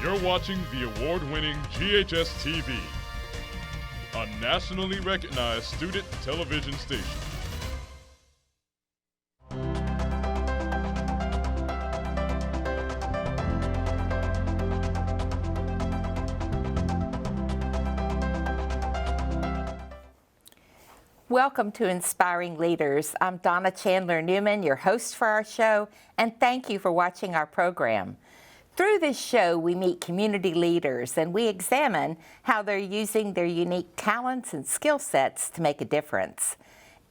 You're watching the award-winning GHS-TV, a nationally recognized student television station. Welcome to Inspiring Leaders. I'm Donna Chandler Newman, your host for our show, and thank you for watching our program. Through this show, we meet community leaders and we examine how they're using their unique talents and skill sets to make a difference.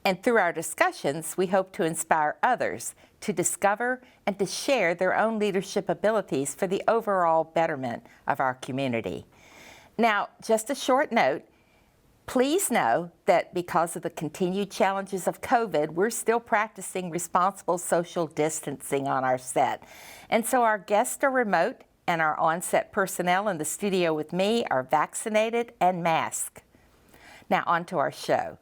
And through our discussions, we hope to inspire others to discover and to share their own leadership abilities for the overall betterment of our community. Now, just a short note, please know that because of the continued challenges of COVID, we're still practicing responsible social distancing on our set. And so our guests are remote and our on-set personnel in the studio with me are vaccinated and masked. Now on to our show.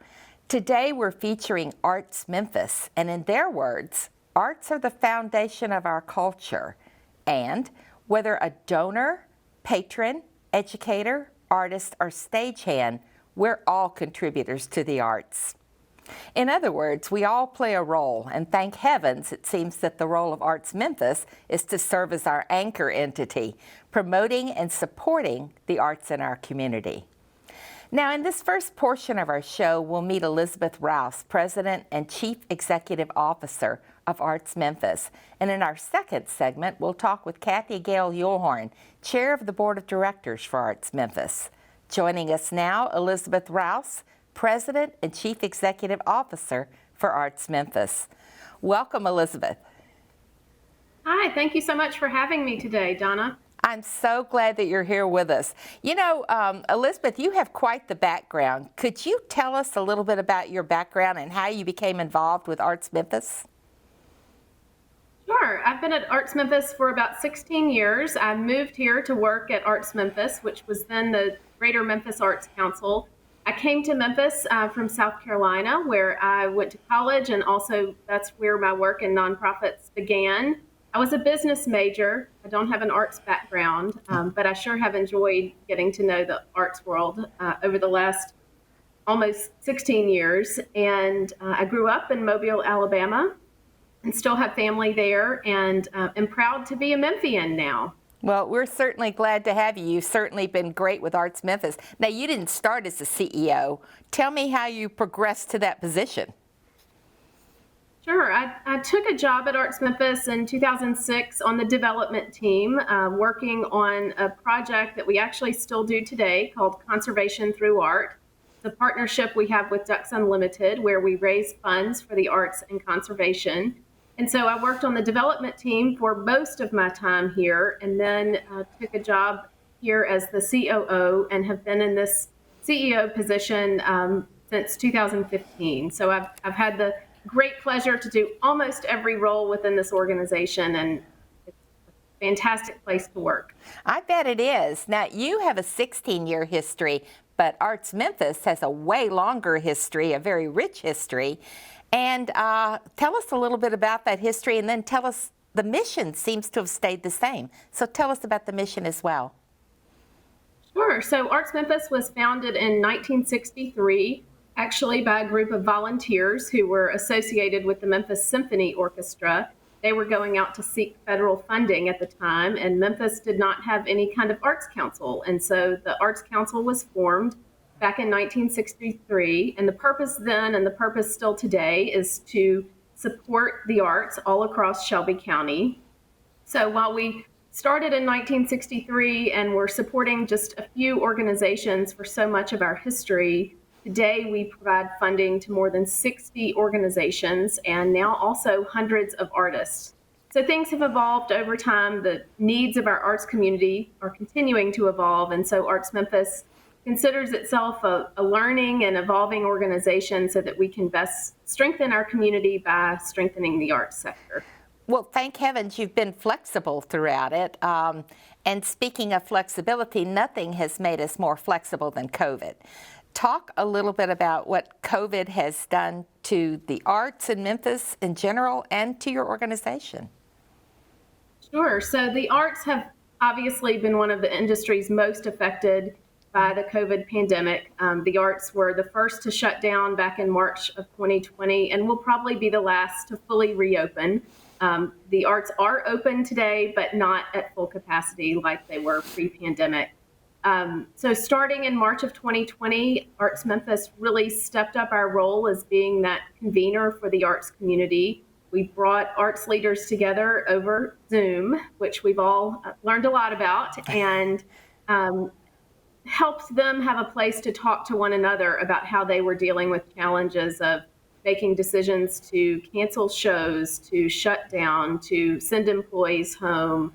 Today we're featuring Arts Memphis, and in their words, arts are the foundation of our culture. And whether a donor, patron, educator, artist, or stagehand, we're all contributors to the arts. In other words, we all play a role, and thank heavens it seems that the role of Arts Memphis is to serve as our anchor entity, promoting and supporting the arts in our community. Now, in this first portion of our show, we'll meet Elizabeth Rouse, President and Chief Executive Officer of Arts Memphis. And in our second segment, we'll talk with Gail Yulhorn, Chair of the Board of Directors for Arts Memphis. Joining us now, Elizabeth Rouse, President and Chief Executive Officer for Arts Memphis. Welcome, Elizabeth. Hi, thank you so much for having me today, Donna. I'm so glad that you're here with us. You know, Elizabeth, you have quite the background. Could you tell us a little bit about your background and how you became involved with Arts Memphis? Sure. I've been at Arts Memphis for about 16 years. I moved here to work at Arts Memphis, which was then the Greater Memphis Arts Council. I came to Memphis from South Carolina, where I went to college, and also that's where my work in nonprofits began. I was a business major. I don't have an arts background, but I sure have enjoyed getting to know the arts world over the last almost 16 years. And I grew up in Mobile, Alabama, and still have family there, and am proud to be a Memphian now. Well, we're certainly glad to have you. You've certainly been great with Arts Memphis. Now, you didn't start as the CEO. Tell me how you progressed to that position. Sure. I took a job at Arts Memphis in 2006 on the development team, working on a project that we actually still do today called Conservation Through Art. It's a partnership we have with Ducks Unlimited, where we raise funds for the arts and conservation. And so I worked on the development team for most of my time here, and then took a job here as the COO and have been in this CEO position since 2015. So I've had the great pleasure to do almost every role within this organization, and it's a fantastic place to work. I bet it is. Now, you have a 16-year history, but Arts Memphis has a way longer history, a very rich history. And tell us a little bit about that history, and then tell us the mission seems to have stayed the same. So tell us about the mission as well. Sure. So Arts Memphis was founded in 1963, actually by a group of volunteers who were associated with the Memphis Symphony Orchestra. They were going out to seek federal funding at the time, and Memphis did not have any kind of arts council. And so the Arts Council was formed back in 1963, and the purpose then and the purpose still today is to support the arts all across Shelby County. So while we started in 1963 and we're supporting just a few organizations for so much of our history, today we provide funding to more than 60 organizations and now also hundreds of artists. So things have evolved over time. The needs of our arts community are continuing to evolve, and so Arts Memphis considers itself a learning and evolving organization so that we can best strengthen our community by strengthening the arts sector. Well, thank heavens you've been flexible throughout it. And speaking of flexibility, nothing has made us more flexible than COVID. Talk a little bit about what COVID has done to the arts in Memphis in general and to your organization. Sure. So the arts have obviously been one of the industries most affected by the COVID pandemic. The arts were the first to shut down back in March of 2020 and will probably be the last to fully reopen. The arts are open today, but not at full capacity like they were pre-pandemic. So starting in March of 2020, Arts Memphis really stepped up our role as being that convener for the arts community. We brought arts leaders together over Zoom, which we've all learned a lot about, and helped them have a place to talk to one another about how they were dealing with challenges of making decisions to cancel shows, to shut down, to send employees home,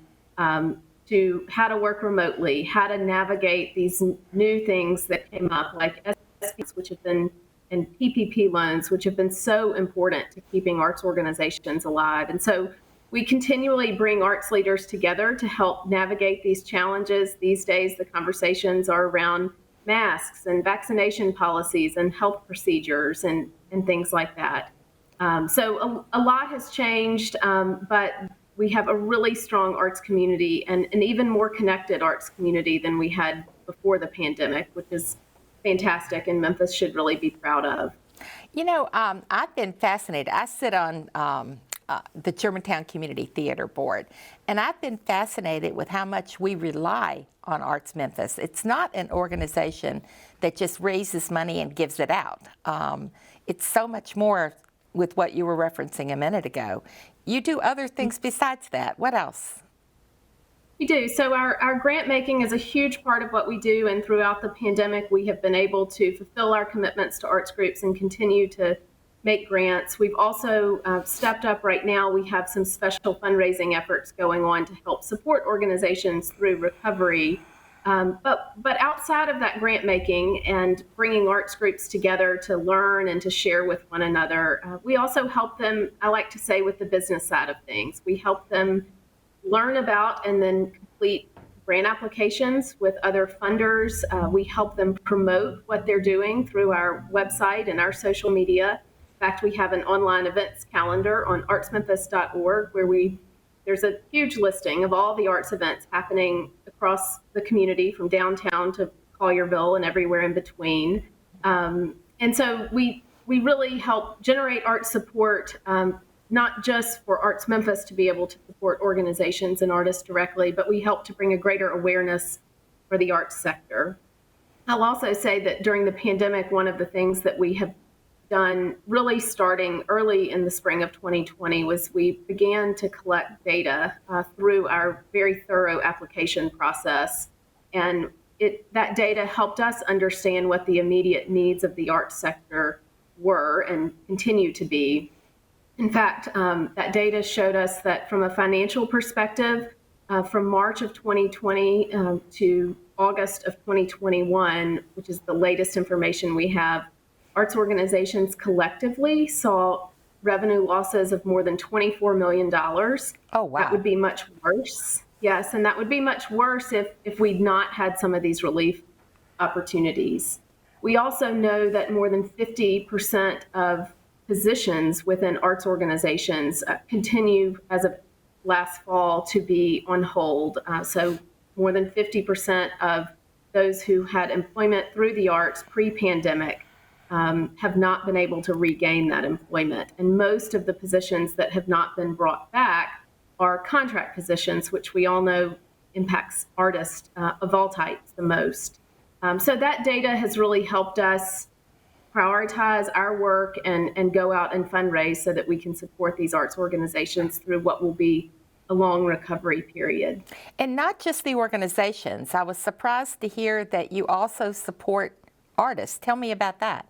to how to work remotely, how to navigate these new things that came up, like SPs, which have been, and PPP loans, which have been so important to keeping arts organizations alive. And so we continually bring arts leaders together to help navigate these challenges. These days, the conversations are around masks and vaccination policies and health procedures and things like that. So a lot has changed, but we have a really strong arts community and an even more connected arts community than we had before the pandemic, which is fantastic, and Memphis should really be proud of. You know, I've been fascinated. I sit on the Germantown Community Theater Board, and I've been fascinated with how much we rely on Arts Memphis. It's not an organization that just raises money and gives it out. It's so much more with what you were referencing a minute ago. You do other things besides that. What else? We do. So our grant making is a huge part of what we do, and throughout the pandemic, we have been able to fulfill our commitments to arts groups and continue to make grants. We've also stepped up right now. We have some special fundraising efforts going on to help support organizations through recovery. But outside of that grant making and bringing arts groups together to learn and to share with one another, we also help them, I like to say, with the business side of things. We help them learn about and then complete grant applications with other funders. We help them promote what they're doing through our website and our social media. In fact, we have an online events calendar on artsmemphis.org where there's a huge listing of all the arts events happening across the community, from downtown to Collierville and everywhere in between. And so we really help generate art support, not just for Arts Memphis to be able to support organizations and artists directly, but we help to bring a greater awareness for the arts sector. I'll also say that during the pandemic, one of the things that we have done really starting early in the spring of 2020 was we began to collect data through our very thorough application process. And that data helped us understand what the immediate needs of the arts sector were and continue to be. In fact, that data showed us that from a financial perspective, from March of 2020 to August of 2021, which is the latest information we have, arts organizations collectively saw revenue losses of more than $24 million. Oh, wow. That would be much worse. Yes, and that would be much worse if we'd not had some of these relief opportunities. We also know that more than 50% of positions within arts organizations continue as of last fall to be on hold. So more than 50% of those who had employment through the arts pre-pandemic have not been able to regain that employment. And most of the positions that have not been brought back are contract positions, which we all know impacts artists of all types the most. So that data has really helped us prioritize our work and go out and fundraise so that we can support these arts organizations through what will be a long recovery period. And not just the organizations. I was surprised to hear that you also support artists. Tell me about that.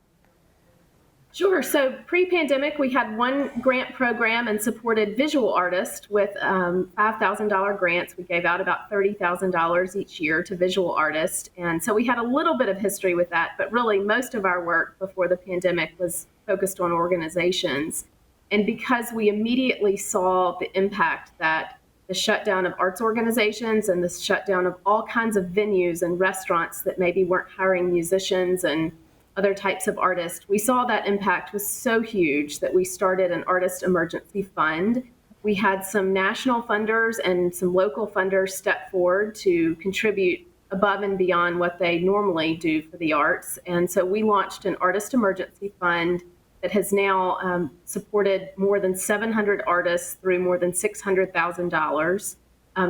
Sure. So pre-pandemic, we had one grant program and supported visual artists with $5,000 grants. We gave out about $30,000 each year to visual artists. And so we had a little bit of history with that, but really most of our work before the pandemic was focused on organizations. And because we immediately saw the impact that the shutdown of arts organizations and the shutdown of all kinds of venues and restaurants that maybe weren't hiring musicians and other types of artists, we saw that impact was so huge that we started an artist emergency fund we had some national funders and some local funders step forward to contribute above and beyond what they normally do for the arts. And so we launched an Artist Emergency Fund that has now supported more than 700 artists through more than $600,000.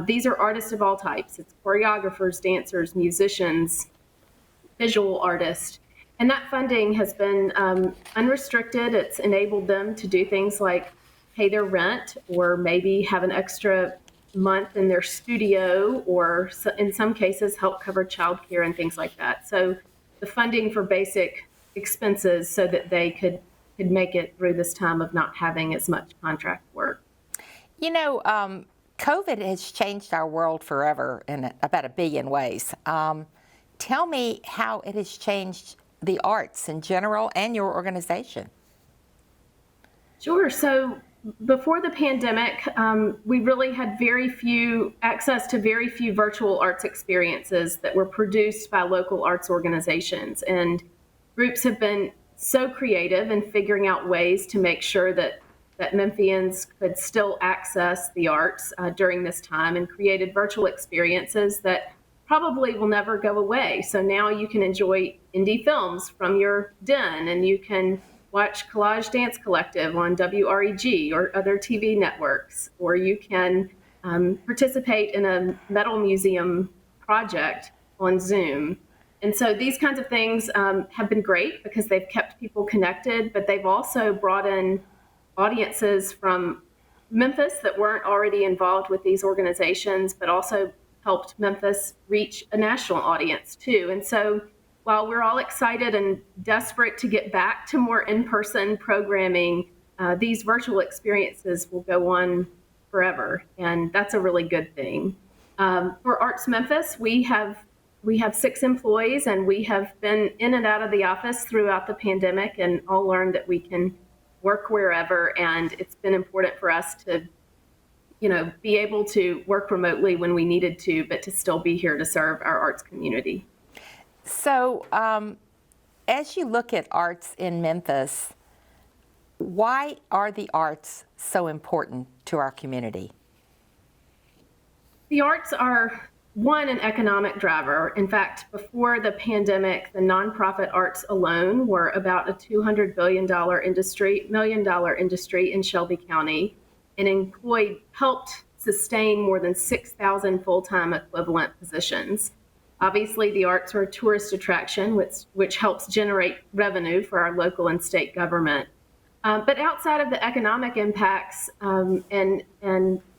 These are artists of all types. It's choreographers, dancers, musicians, visual artists. And that funding has been unrestricted. It's enabled them to do things like pay their rent or maybe have an extra month in their studio, or in some cases help cover childcare and things like that. So the funding for basic expenses so that they could make it through this time of not having as much contract work. You know, COVID has changed our world forever in about 1 billion ways. Tell me how it has changed the arts in general and your organization. Sure. So before the pandemic, we really had access to very few virtual arts experiences that were produced by local arts organizations. And groups have been so creative in figuring out ways to make sure that Memphians could still access the arts during this time, and created virtual experiences that probably will never go away. So now you can enjoy indie films from your den, and you can watch Collage Dance Collective on WREG or other TV networks, or you can participate in a metal museum project on Zoom. And so these kinds of things have been great because they've kept people connected, but they've also brought in audiences from Memphis that weren't already involved with these organizations, but also helped Memphis reach a national audience too. And so while we're all excited and desperate to get back to more in-person programming, these virtual experiences will go on forever, and that's a really good thing. For Arts Memphis, we have 6 employees, and we have been in and out of the office throughout the pandemic, and all learned that we can work wherever, and it's been important for us to be able to work remotely when we needed to, but to still be here to serve our arts community. So as you look at arts in Memphis, why are the arts so important to our community? The arts are, one, an economic driver. In fact, before the pandemic, the nonprofit arts alone were about a $200 billion industry in Shelby County, and helped sustain more than 6,000 full-time equivalent positions. Obviously, the arts are a tourist attraction, which helps generate revenue for our local and state government. But outside of the economic impacts and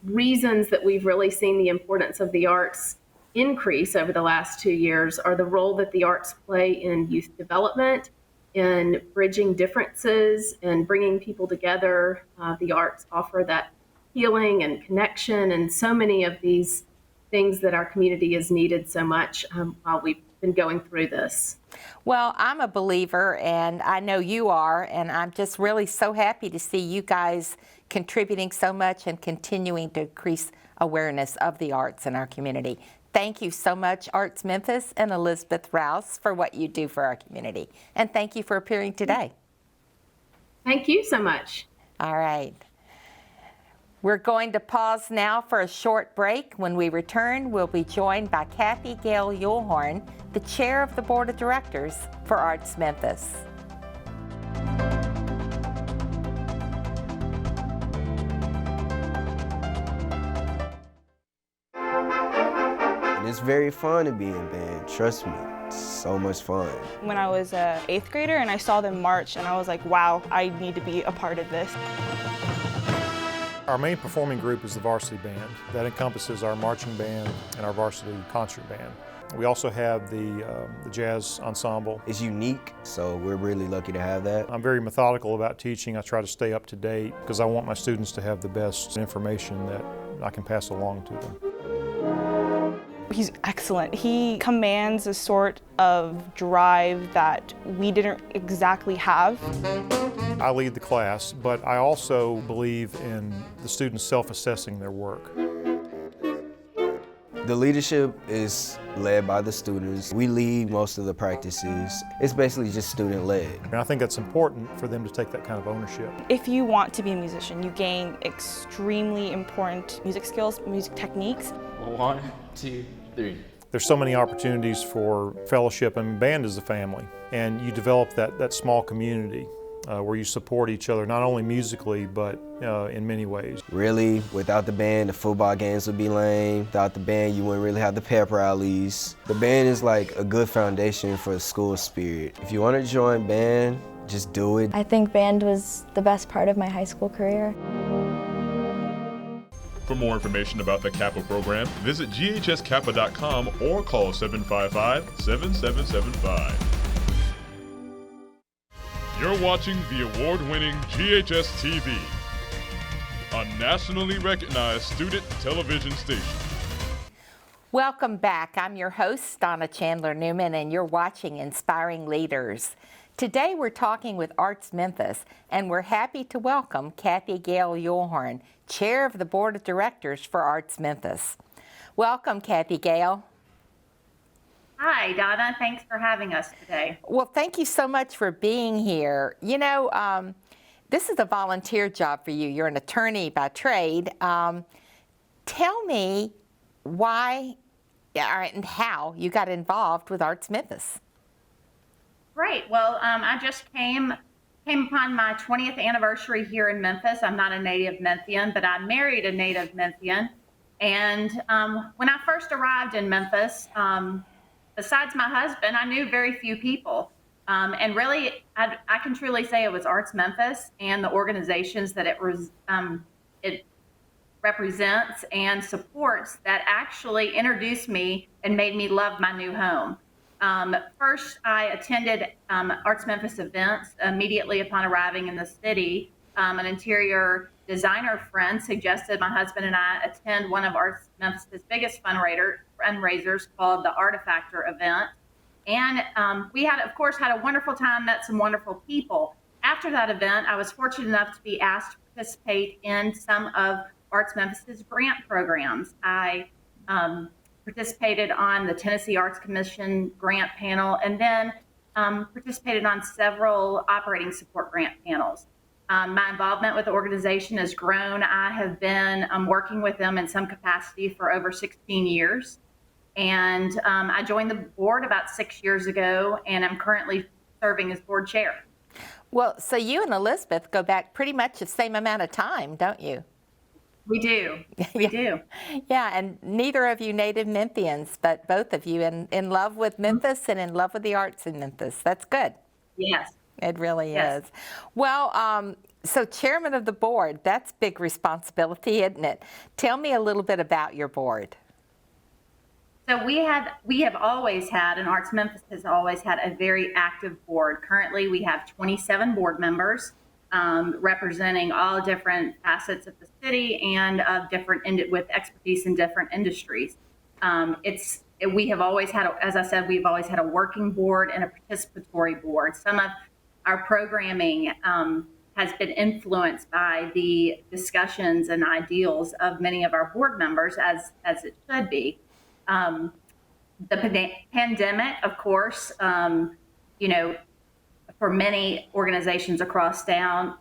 reasons that we've really seen the importance of the arts increase over the last 2 years are the role that the arts play in youth development, in bridging differences and bringing people together. The arts offer that healing and connection, and so many of these things that our community has needed so much while we've been going through this. Well, I'm a believer, and I know you are, and I'm just really so happy to see you guys contributing so much and continuing to increase awareness of the arts in our community. Thank you so much, Arts Memphis and Elizabeth Rouse, for what you do for our community. And thank you for appearing today. Thank you so much. All right. We're going to pause now for a short break. When we return, we'll be joined by Kathy Gail Yulhorn, the chair of the Board of Directors for Arts Memphis. And it's very fun to be in band, trust me. It's so much fun. When I was an 8th grader and I saw them march, and I was like, wow, I need to be a part of this. Our main performing group is the varsity band. That encompasses our marching band and our varsity concert band. We also have the jazz ensemble. It's unique, so we're really lucky to have that. I'm very methodical about teaching. I try to stay up to date because I want my students to have the best information that I can pass along to them. He's excellent. He commands a sort of drive that we didn't exactly have. I lead the class, but I also believe in the students self-assessing their work. The leadership is led by the students. We lead most of the practices. It's basically just student-led. And I think that's important for them to take that kind of ownership. If you want to be a musician, you gain extremely important music skills, music techniques. 1, 2, 3. There's so many opportunities for fellowship, and band is a family. And you develop that small community where you support each other, not only musically, but in many ways. Really, without the band, the football games would be lame. Without the band, you wouldn't really have the pep rallies. The band is like a good foundation for the school spirit. If you want to join band, just do it. I think band was the best part of my high school career. For more information about the Kappa program, visit ghskappa.com or call 755-7775. You're watching the award-winning GHS-TV, a nationally recognized student television station. Welcome back. I'm your host, Donna Chandler Newman, and you're watching Inspiring Leaders. Today we're talking with Arts Memphis, and we're happy to welcome Kathy Gail Yulhorn, Chair of the Board of Directors for Arts Memphis. Welcome, Kathy Gail. Hi, Donna. Thanks for having us today. Well, thank you so much for being here. You know, this is a volunteer job for you. You're an attorney by trade. Tell me why and how you got involved with Arts Memphis. Great. Well, I just came upon my 20th anniversary here in Memphis. I'm not a native Memphian, but I married a native Memphian. And when I first arrived in Memphis, besides my husband, I knew very few people. And really, I can truly say it was Arts Memphis and the organizations that it represents and supports that actually introduced me and made me love my new home. First, I attended Arts Memphis events immediately upon arriving in the city. An interior designer friend suggested my husband and I attend one of Arts Memphis' biggest fundraisers called the Artifactor event. And we had, of course, had a wonderful time, met some wonderful people. After that event, I was fortunate enough to be asked to participate in some of Arts Memphis' grant programs. I participated on the Tennessee Arts Commission grant panel, and then participated on several operating support grant panels. My involvement with the organization has grown. I have been working with them in some capacity for over 16 years. And I joined the board about 6 years ago, and I'm currently serving as board chair. Well, so you and Elizabeth go back pretty much the same amount of time, don't you? We do. We do. Yeah, and neither of you native Memphians, but both of you in love with Memphis and in love with the arts in Memphis. That's good. Yes. It really Yes. is. Well, so chairman of the board, that's big responsibility, isn't it? Tell me a little bit about your board. So we have always had, and Arts Memphis has always had a very active board. Currently, we have 27 board members. Representing all different facets of the city and of with expertise in different industries. We have always had, as I said, we've always had a working board and a participatory board. Some of our programming has been influenced by the discussions and ideals of many of our board members, as it should be. The pandemic, of course, for many organizations across town,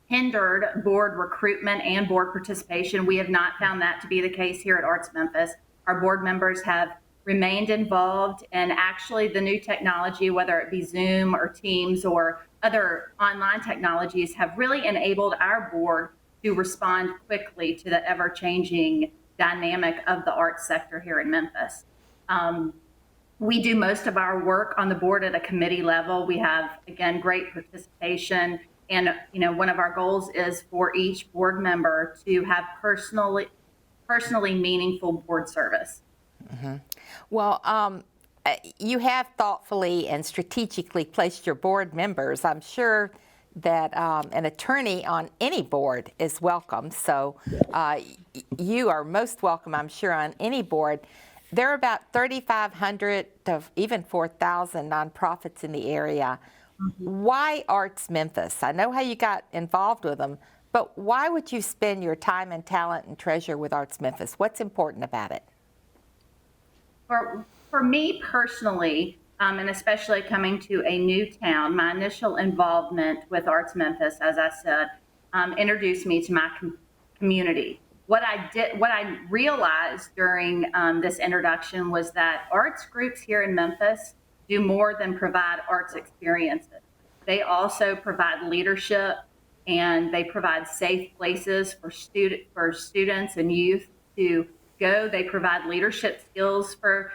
hindered board recruitment and board participation. We have not found that to be the case here at Arts Memphis. Our board members have remained involved, and actually the new technology, whether it be Zoom or Teams or other online technologies, have really enabled our board to respond quickly to the ever-changing dynamic of the arts sector here in Memphis. We do most of our work on the board at a committee level. We have, again, great participation. And, one of our goals is for each board member to have personally meaningful board service. Mm-hmm. Well, you have thoughtfully and strategically placed your board members. I'm sure that an attorney on any board is welcome. So you are most welcome, I'm sure, on any board. There are about 3,500 to even 4,000 nonprofits in the area. Mm-hmm. Why Arts Memphis? I know how you got involved with them, but why would you spend your time and talent and treasure with Arts Memphis? What's important about it? For me personally, and especially coming to a new town, my initial involvement with Arts Memphis, as I said, introduced me to my community. What I realized during this introduction was that arts groups here in Memphis do more than provide arts experiences. They also provide leadership, and they provide safe places for students and youth to go. They provide leadership skills for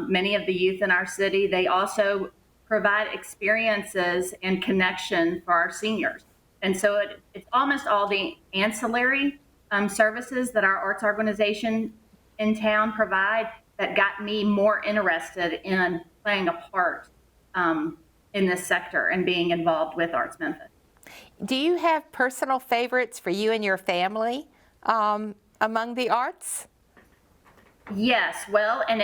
many of the youth in our city. They also provide experiences and connection for our seniors. And so it's almost all the ancillary services that our arts organization in town provide that got me more interested in playing a part in this sector and being involved with Arts Memphis. Do you have personal favorites for you and your family among the arts? Yes, well, and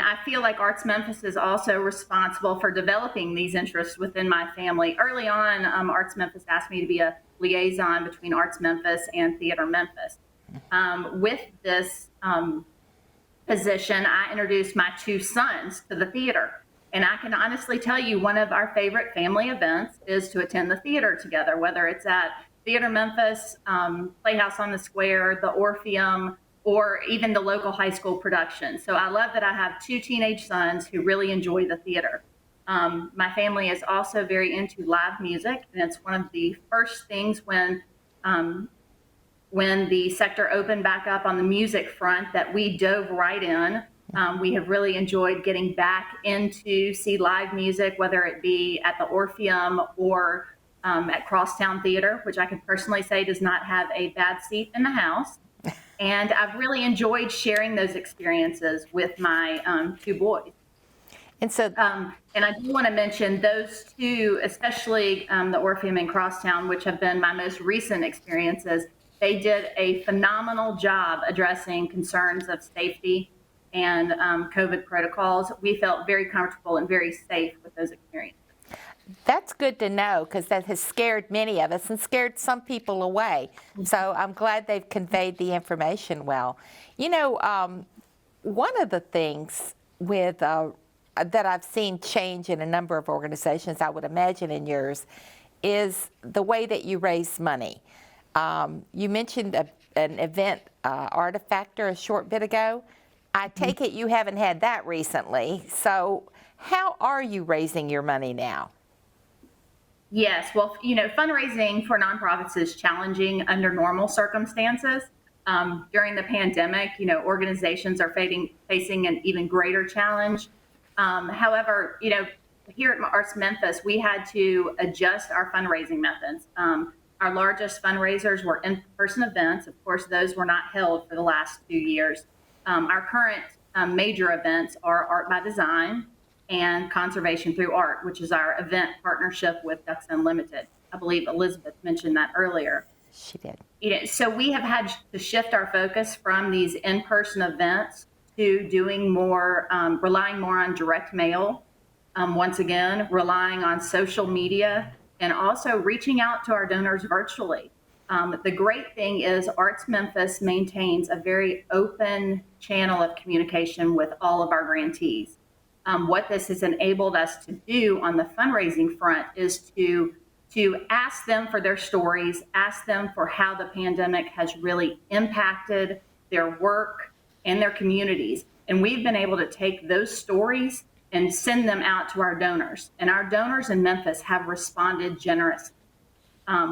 I feel like Arts Memphis is also responsible for developing these interests within my family. Early on, Arts Memphis asked me to be a liaison between Arts Memphis and Theater Memphis. With this position, I introduced my two sons to the theater. And I can honestly tell you, one of our favorite family events is to attend the theater together, whether it's at Theater Memphis, Playhouse on the Square, the Orpheum, or even the local high school production. So I love that I have two teenage sons who really enjoy the theater. My family is also very into live music, and it's one of the first things when the sector opened back up on the music front that we dove right in. We have really enjoyed getting back into see live music, whether it be at the Orpheum or at Crosstown Theater, which I can personally say does not have a bad seat in the house. And I've really enjoyed sharing those experiences with my two boys. And so, and I do want to mention those two, especially the Orpheum and Crosstown, which have been my most recent experiences. They did a phenomenal job addressing concerns of safety and COVID protocols. We felt very comfortable and very safe with those experiences. that's good to know, because that has scared many of us and scared some people away. So I'm glad they've conveyed the information well. You know, one of the things with that I've seen change in a number of organizations, I would imagine in yours, is the way that you raise money. You mentioned an event, Artifactor, a short bit ago. I take it you haven't had that recently. So how are you raising your money now? Yes, well, you know, fundraising for nonprofits is challenging under normal circumstances. During the pandemic, you know, organizations are facing an even greater challenge. However, you know, here at Arts Memphis, we had to adjust our fundraising methods. Our largest fundraisers were in-person events. Of course, those were not held for the last 2 years. Our current major events are Art by Design and Conservation Through Art, which is our event partnership with Ducks Unlimited. I believe Elizabeth mentioned that earlier. She did. You know, so we have had to shift our focus from these in-person events to doing more, relying more on direct mail, once again, relying on social media, and also reaching out to our donors virtually. The great thing is Arts Memphis maintains a very open channel of communication with all of our grantees. What this has enabled us to do on the fundraising front is to ask them for their stories, ask them for how the pandemic has really impacted their work and their communities. And we've been able to take those stories and send them out to our donors. And our donors in Memphis have responded generously.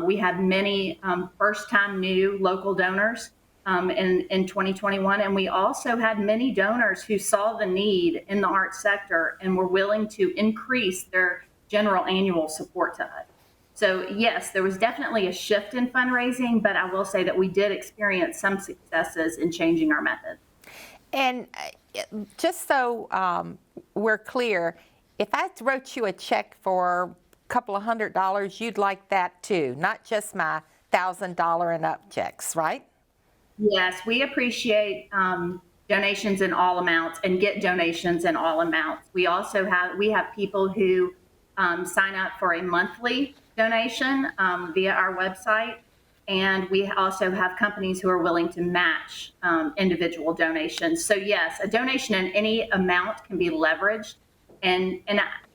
We had many first-time new local donors in 2021, and we also had many donors who saw the need in the arts sector and were willing to increase their general annual support to us. So yes, there was definitely a shift in fundraising, but I will say that we did experience some successes in changing our methods. And just so we're clear, if I wrote you a check for a couple of $100, you'd like that too, not just my $1,000 and up checks, right? Yes, we appreciate donations in all amounts and get donations in all amounts. We also have people who sign up for a monthly donation via our website. And we also have companies who are willing to match individual donations. So yes, a donation in any amount can be leveraged. And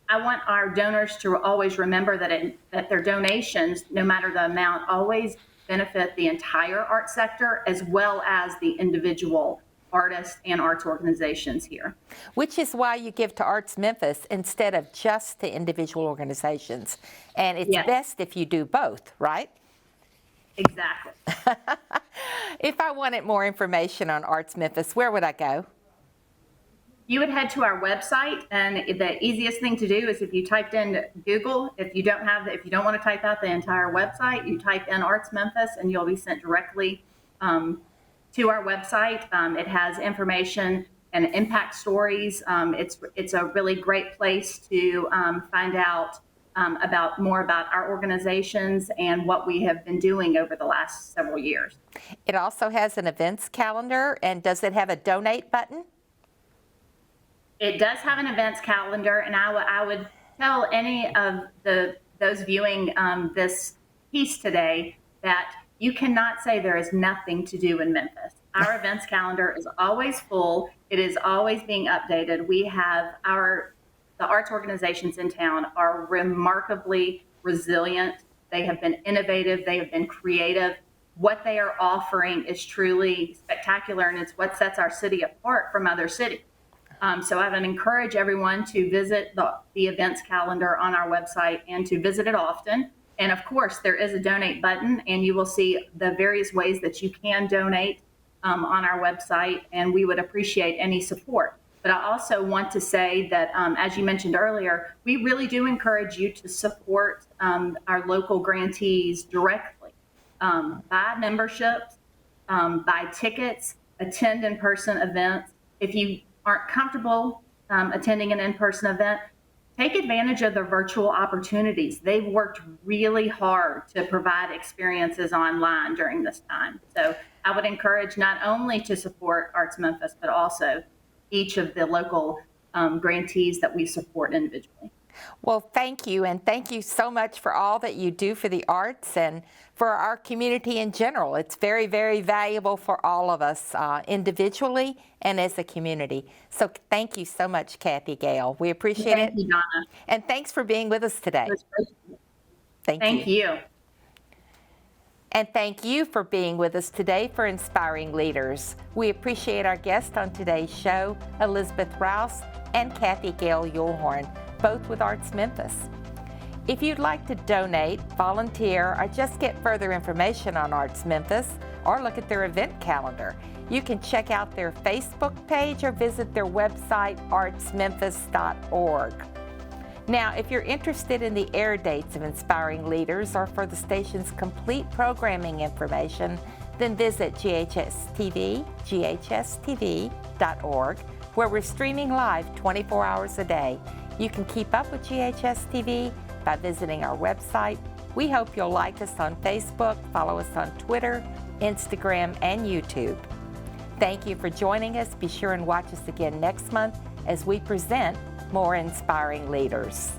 I want our donors to always remember that their donations, no matter the amount, always benefit the entire art sector as well as the individual artists and arts organizations here. Which is why you give to Arts Memphis instead of just to individual organizations. And it's best if you do both, right? Exactly. If I wanted more information on Arts Memphis, where would I go? You would head to our website, and the easiest thing to do is if you typed in Google, if you don't want to type out the entire website, you type in Arts Memphis and you'll be sent directly to our website. It has information and impact stories. It's a really great place to find out more about our organizations and what we have been doing over the last several years. It also has an events calendar, and does it have a donate button? It does have an events calendar, and I would tell any of those viewing this piece today that you cannot say there is nothing to do in Memphis. Our events calendar is always full. It is always being updated. We have the arts organizations in town are remarkably resilient. They have been innovative. They have been creative. What they are offering is truly spectacular, and it's what sets our city apart from other cities. So I would encourage everyone to visit the events calendar on our website and to visit it often. And of course, there is a donate button, and you will see the various ways that you can donate on our website, and we would appreciate any support. But I also want to say that, as you mentioned earlier, we really do encourage you to support our local grantees directly. Buy memberships, buy tickets, attend in-person events. If you aren't comfortable attending an in-person event, take advantage of the virtual opportunities. They've worked really hard to provide experiences online during this time. So I would encourage not only to support Arts Memphis, but also each of the local grantees that we support individually. Well, thank you, and thank you so much for all that you do for the arts and for our community in general. It's very, very valuable for all of us individually and as a community. So thank you so much, Kathy, Gail. We appreciate it. Thank you, Donna. And thanks for being with us today. Thank you. And thank you for being with us today for Inspiring Leaders. We appreciate our guests on today's show, Elizabeth Rouse and Kathy Gail Yulhorn, both with Arts Memphis. If you'd like to donate, volunteer, or just get further information on Arts Memphis, or look at their event calendar, you can check out their Facebook page or visit their website, artsmemphis.org. Now, if you're interested in the air dates of Inspiring Leaders or for the station's complete programming information, then visit GHS-TV, GHS-TV.org, where we're streaming live 24 hours a day. You can keep up with GHS-TV by visiting our website. We hope you'll like us on Facebook, follow us on Twitter, Instagram, and YouTube. Thank you for joining us. Be sure and watch us again next month as we present more Inspiring Leaders.